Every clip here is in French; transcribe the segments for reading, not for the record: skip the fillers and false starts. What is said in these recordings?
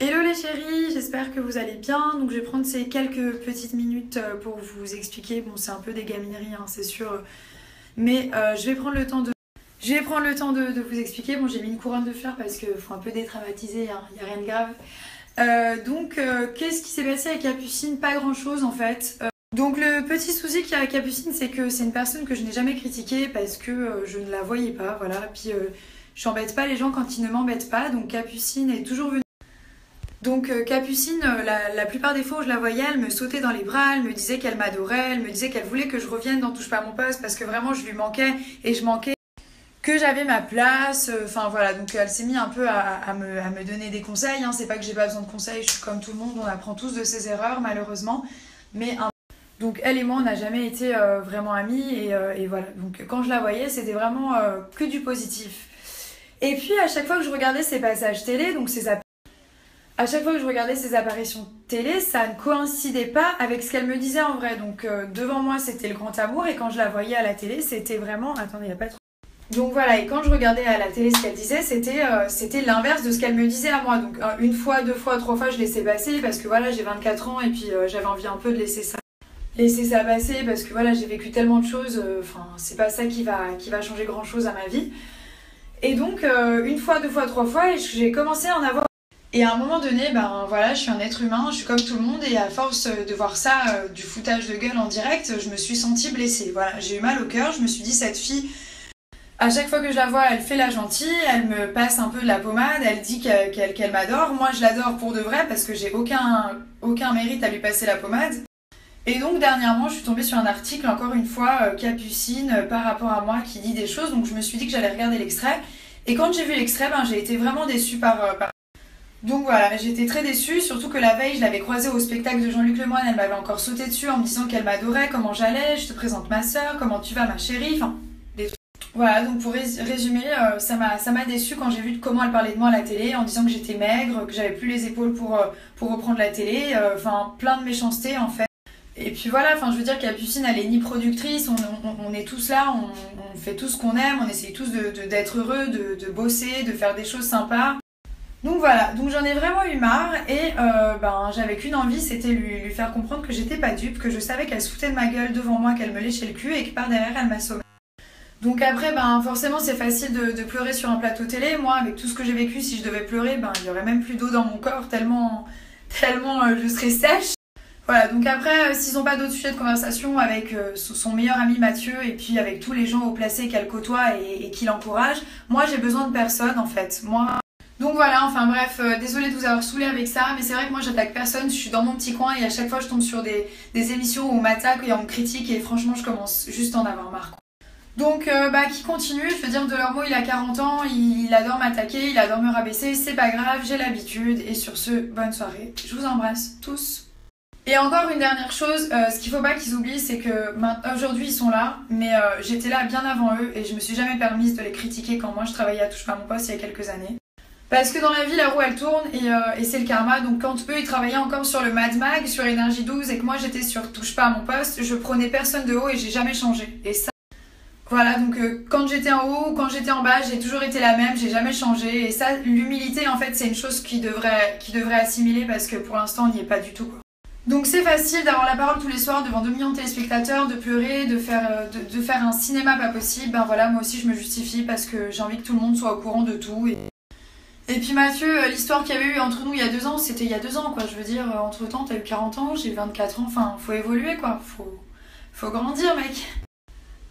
Hello les chéris, j'espère que vous allez bien. Donc je vais prendre ces quelques petites minutes pour vous expliquer. Bon, c'est un peu des gamineries, hein, c'est sûr. Mais je vais prendre le temps de vous expliquer. Bon, j'ai mis une couronne de fleurs parce qu'il faut un peu dédramatiser, hein, il n'y a rien de grave. Qu'est-ce qui s'est passé avec Capucine? Pas grand chose en fait. Donc le petit souci qu'il y a avec Capucine, c'est que c'est une personne que je n'ai jamais critiquée parce que je ne la voyais pas, voilà. Puis j'embête pas les gens quand ils ne m'embêtent pas. Donc Capucine est toujours venue. Donc Capucine, la plupart des fois où je la voyais, elle me sautait dans les bras, elle me disait qu'elle m'adorait, elle me disait qu'elle voulait que je revienne dans Touche pas à mon poste parce que vraiment je lui manquais et je manquais, que j'avais ma place. Enfin voilà, donc elle s'est mise un peu à me donner des conseils, hein. C'est pas que j'ai pas besoin de conseils, je suis comme tout le monde, on apprend tous de ses erreurs malheureusement. Donc elle et moi on n'a jamais été vraiment amies et voilà. Donc quand je la voyais c'était vraiment que du positif. Et puis à chaque fois que je regardais ses passages télé, donc à chaque fois que je regardais ses apparitions télé, ça ne coïncidait pas avec ce qu'elle me disait en vrai. Donc devant moi, c'était le grand amour et quand je la voyais à la télé, c'était vraiment... Attendez, il n'y a pas trop... Donc voilà, et quand je regardais à la télé ce qu'elle disait, c'était l'inverse de ce qu'elle me disait à moi. Donc une fois, deux fois, trois fois, je laissais passer parce que voilà, j'ai 24 ans et puis j'avais envie un peu de laisser ça passer parce que voilà, j'ai vécu tellement de choses. Enfin, c'est pas ça qui va changer grand-chose à ma vie. Et donc, une fois, deux fois, trois fois, j'ai commencé à en avoir... Et à un moment donné, ben voilà, je suis un être humain, je suis comme tout le monde et à force de voir ça, du foutage de gueule en direct, je me suis sentie blessée. Voilà, j'ai eu mal au cœur, je me suis dit cette fille, à chaque fois que je la vois, elle fait la gentille, elle me passe un peu de la pommade, elle dit qu'elle m'adore. Moi, je l'adore pour de vrai parce que j'ai aucun mérite à lui passer la pommade. Et donc dernièrement, je suis tombée sur un article, encore une fois, Capucine, par rapport à moi, qui dit des choses. Donc je me suis dit que j'allais regarder l'extrait. Et quand j'ai vu l'extrait, ben, j'ai été vraiment déçue par... Donc voilà, j'étais très déçue, surtout que la veille, je l'avais croisée au spectacle de Jean-Luc Lemoyne, elle m'avait encore sauté dessus en me disant qu'elle m'adorait, comment j'allais, je te présente ma soeur, comment tu vas ma chérie, enfin, des trucs. Voilà, donc pour résumer, ça m'a déçue quand j'ai vu comment elle parlait de moi à la télé, en disant que j'étais maigre, que j'avais plus les épaules pour reprendre la télé, enfin, plein de méchanceté en fait. Et puis voilà, enfin je veux dire Capucine elle est ni productrice, on est tous là, on fait tout ce qu'on aime, on essaye tous d'être heureux, de bosser, de faire des choses sympas. Donc voilà, donc j'en ai vraiment eu marre et j'avais qu'une envie, c'était lui faire comprendre que j'étais pas dupe, que je savais qu'elle se foutait de ma gueule devant moi, qu'elle me léchait le cul et que par derrière elle m'assommait. Donc après, forcément c'est facile de pleurer sur un plateau télé. Moi avec tout ce que j'ai vécu, si je devais pleurer, il y aurait même plus d'eau dans mon corps tellement je serais sèche. Voilà, donc après, s'ils n'ont pas d'autres sujets de conversation avec son meilleur ami Mathieu et puis avec tous les gens haut placés qu'elle côtoie et qui l'encouragent, moi j'ai besoin de personne en fait. Donc voilà, enfin bref, désolée de vous avoir saoulé avec ça, mais c'est vrai que moi j'attaque personne, je suis dans mon petit coin et à chaque fois je tombe sur des émissions où on m'attaque et on me critique et franchement je commence juste à en avoir marre. Donc qui continue, je veux dire Delormeau il a 40 ans, il adore m'attaquer, il adore me rabaisser, c'est pas grave, j'ai l'habitude et sur ce, bonne soirée, je vous embrasse tous. Et encore une dernière chose, ce qu'il faut pas qu'ils oublient, c'est que aujourd'hui ils sont là, mais j'étais là bien avant eux et je me suis jamais permise de les critiquer quand moi je travaillais à Touche pas à mon poste il y a quelques années. Parce que dans la vie, la roue elle tourne et c'est le karma. Donc quand eux ils travaillaient encore sur le Mad Mag, sur Énergie 12 et que moi j'étais sur Touche pas à mon poste, je prenais personne de haut et j'ai jamais changé. Et ça, voilà, donc quand j'étais en haut ou quand j'étais en bas, j'ai toujours été la même, j'ai jamais changé. Et ça, l'humilité en fait, c'est une chose qui devrait assimiler parce que pour l'instant on n'y est pas du tout quoi. Donc c'est facile d'avoir la parole tous les soirs devant 2 millions de téléspectateurs, de pleurer, de faire un cinéma pas possible. Ben voilà, moi aussi je me justifie parce que j'ai envie que tout le monde soit au courant de tout. Et puis Mathieu, l'histoire qu'il y avait eu entre nous il y a 2 ans, c'était il y a 2 ans quoi. Je veux dire, entre temps t'as eu 40 ans, j'ai 24 ans, enfin faut évoluer quoi, faut grandir mec.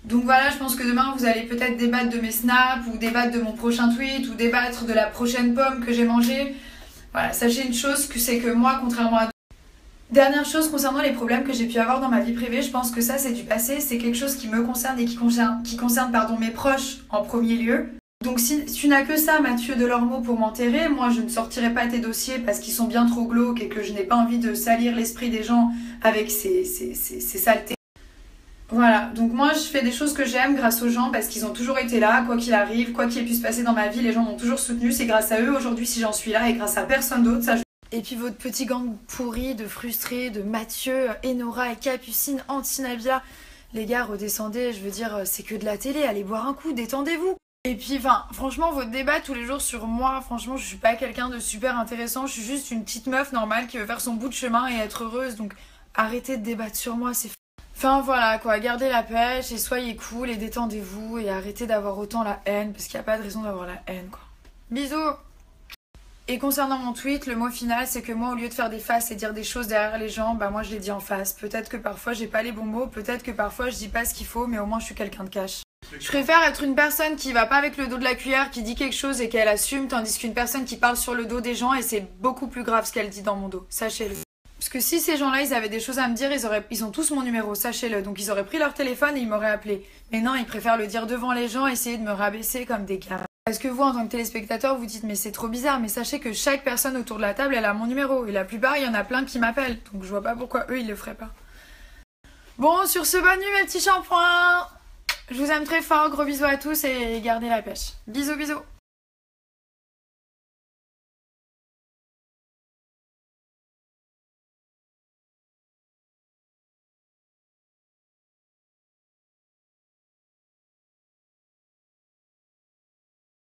Donc voilà, je pense que demain vous allez peut-être débattre de mes snaps ou débattre de mon prochain tweet ou débattre de la prochaine pomme que j'ai mangée. Voilà, sachez une chose, que c'est que moi, contrairement à... Dernière chose concernant les problèmes que j'ai pu avoir dans ma vie privée, je pense que ça c'est du passé, c'est quelque chose qui me concerne et qui concerne mes proches en premier lieu. Donc si tu n'as que ça, Mathieu Delormeau, pour m'enterrer, moi je ne sortirai pas tes dossiers parce qu'ils sont bien trop glauques et que je n'ai pas envie de salir l'esprit des gens avec ces saletés. Voilà, donc moi je fais des choses que j'aime grâce aux gens parce qu'ils ont toujours été là, quoi qu'il arrive, quoi qu'il ait pu se passer dans ma vie, les gens m'ont toujours soutenu, c'est grâce à eux aujourd'hui si j'en suis là et grâce à personne d'autre, ça. Et puis votre petit gang pourri de frustrés, de Mathieu, Enora et Capucine, anti-Nabila, les gars redescendez, je veux dire c'est que de la télé, allez boire un coup, détendez-vous. Et puis, enfin, franchement, vos débats tous les jours sur moi, franchement, je suis pas quelqu'un de super intéressant. Je suis juste une petite meuf normale qui veut faire son bout de chemin et être heureuse. Donc, arrêtez de débattre sur moi, c'est... Enfin, voilà, quoi. Gardez la pêche et soyez cool et détendez-vous et arrêtez d'avoir autant la haine parce qu'il n'y a pas de raison d'avoir la haine, quoi. Bisous! Et concernant mon tweet, le mot final, c'est que moi, au lieu de faire des faces et dire des choses derrière les gens, bah moi, je les dis en face. Peut-être que parfois, j'ai pas les bons mots, peut-être que parfois, je dis pas ce qu'il faut, mais au moins, je suis quelqu'un de cash. Je préfère être une personne qui va pas avec le dos de la cuillère, qui dit quelque chose et qu'elle assume, tandis qu'une personne qui parle sur le dos des gens et c'est beaucoup plus grave ce qu'elle dit dans mon dos, sachez-le. Parce que si ces gens-là, ils avaient des choses à me dire, ils ont tous mon numéro, sachez-le. Donc ils auraient pris leur téléphone et ils m'auraient appelé. Mais non, ils préfèrent le dire devant les gens, essayer de me rabaisser comme des gars. Est-ce que vous, en tant que téléspectateur, vous dites mais c'est trop bizarre, mais sachez que chaque personne autour de la table, elle a mon numéro. Et la plupart, il y en a plein qui m'appellent. Donc je vois pas pourquoi eux, ils le feraient pas. Bon, sur ce, bonne nuit mes petits shampoings. Je vous aime très fort, gros bisous à tous et gardez la pêche. Bisous, bisous.